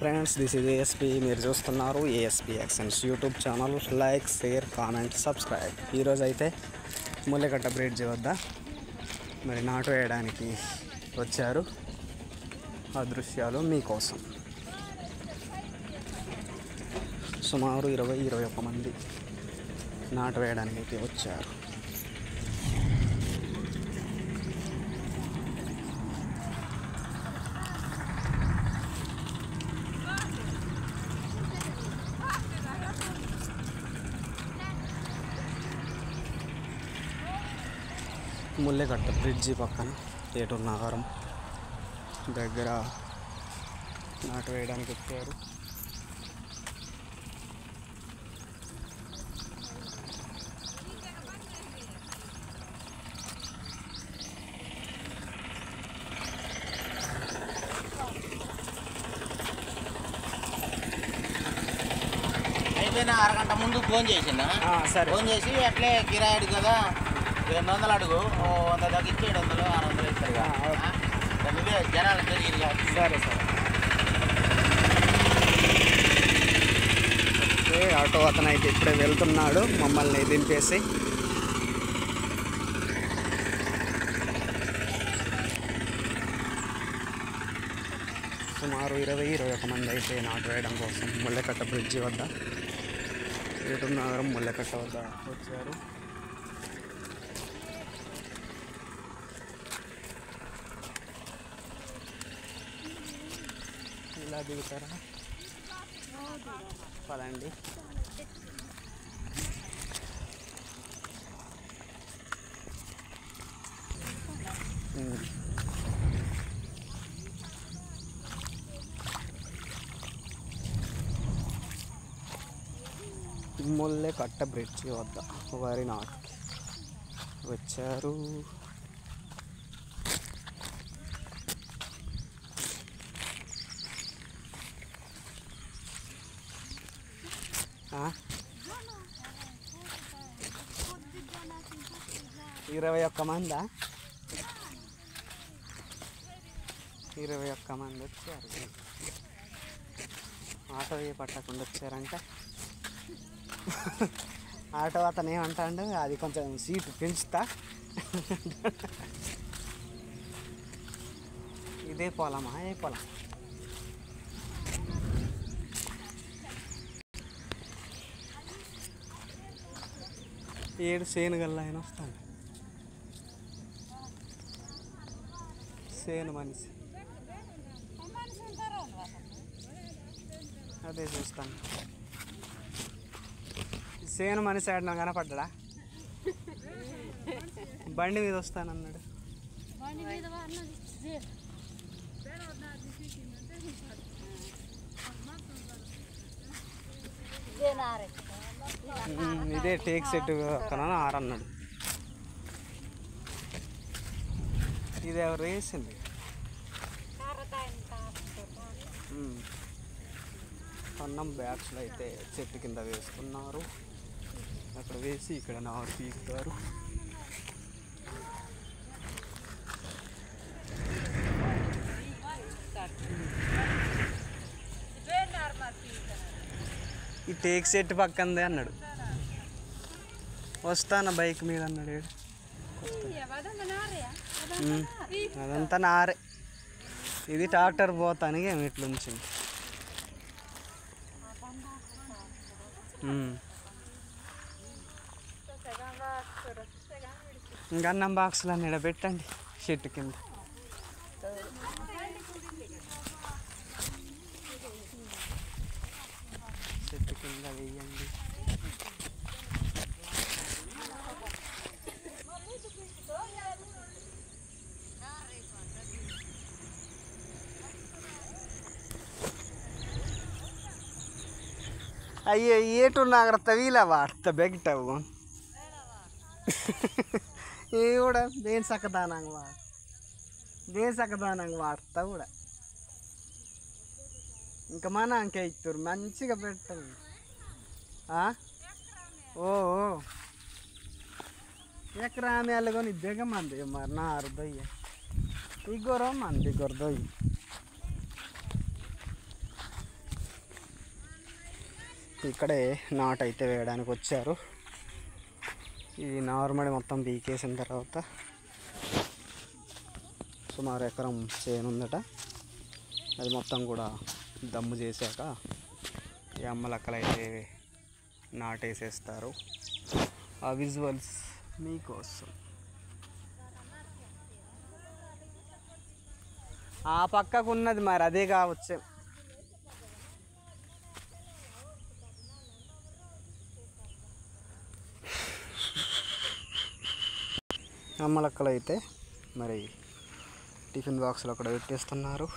Friends, this is ASP. మీరు చూస్తున్నారు ASP actions YouTube channel. Like, share, comment, subscribe. ఈరోజు అయితే ముల్లెకట్ట బ్రిడ్జ్ వద్ద మరి నాటు వేయడానికి వచ్చారు. ఆ దృశ్యాలు మీకోసం. సుమారు 20-21 మంది నాటు వేయడానికి అయితే వచ్చారు. ముల్లెకట్ట బ్రిడ్జి పక్కన ఏటూరు నగరం దగ్గర నాటు వేయడానికి వచ్చారు. అయిపోయినా అరగంట ముందు ఫోన్ చేసిందా? సరే. ఫోన్ చేసి అట్లే కిరాయి కదా 200 అడుగు, 100 తగ్గించి 700 600 ఇస్తారు. నువ్వే జనాలు తెలియదు. సరే సరే. ఆటో అతను అయితే ఇప్పుడే వెళ్తున్నాడు మమ్మల్ని దింపేసి. సుమారు 20-21 మంది అయితే నాటు వేయడం కోసం ముల్లెకట్ట బ్రిడ్జి వద్ద ఏటూరు నగరం ముల్లెకట్ట వద్ద వచ్చారు. ఇలా దిగుతారా? పదండి. ముల్లెకట్ట బ్రిడ్జి వద్ద వరి నాటుకి వచ్చారు. ఆ? 21 మందా? 21 మంది వచ్చారు. ఆటో ఏ పట్టకుండా వచ్చారంటే ఆటో అతను ఏమంటాడు, అది కొంచెం సీటు పెంచుతా. ఇదే పొలమా? ఏ పొలం? ఏడు సేను గల్ల ఆయన వస్తాడు. సేను మనిషి అదే చూస్తాను. సేను మనిషి ఆడినా కనపడ్డా? బండి మీద వస్తానన్నాడు. ఇదే టేక్ సెట్ కన్నా 6 అన్నాడు. ఇది ఎవరు వేసింది? అన్నం బ్యాగ్స్లో అయితే చెట్టు కింద వేస్తున్నారు. అక్కడ వేసి ఇక్కడ నారు పీకుతారు. ఈ టేక్ సెట్ పక్కందే అన్నాడు. వస్తాను బైక్ మీద అన్నాడు. అదంతా నారే. ఇది ట్రాక్టర్ పోతానికి ఇట్లుంచి ఇంకా అన్నం బాక్సులు అన్నీ పెట్టండి చెట్టు కింద. చెట్టు కింద వేయండి. ಅಯ್ಯೋ ಏಟು ನಾಗರ ತವಿಲ ವಾಡ್ತ ಬೆಗಿಟ್ಟವು ఈ కూడా దేని సక్కదానంగా వాడతా కూడా. ఇంకా మన అంకే ఇస్తారు మంచిగా పెట్టండి. ఓ ఎకరా ఆమె వెళ్ళకొని దిగమంది మరి నా అర్ధయ్య ఇగోరో మంది గొర్దయ్యి ఇక్కడే నాటు అయితే వేయడానికి వచ్చారు. ఇది నార్మల్ మొత్తం పీకేసిన తర్వాత సుమారు ఎకరం చేను ఉందట. అది మొత్తం కూడా దమ్ము చేశాక ఈ అమ్మలక్కలు అయితే నాటేసేస్తారు. ఆ విజువల్స్ మీకోసం. ఆ పక్కకు ఉన్నది మరి అదే కావచ్చు. అమ్మలక్కలు అయితే మరి టిఫిన్ బాక్స్లో కూడా పెట్టేస్తున్నారు.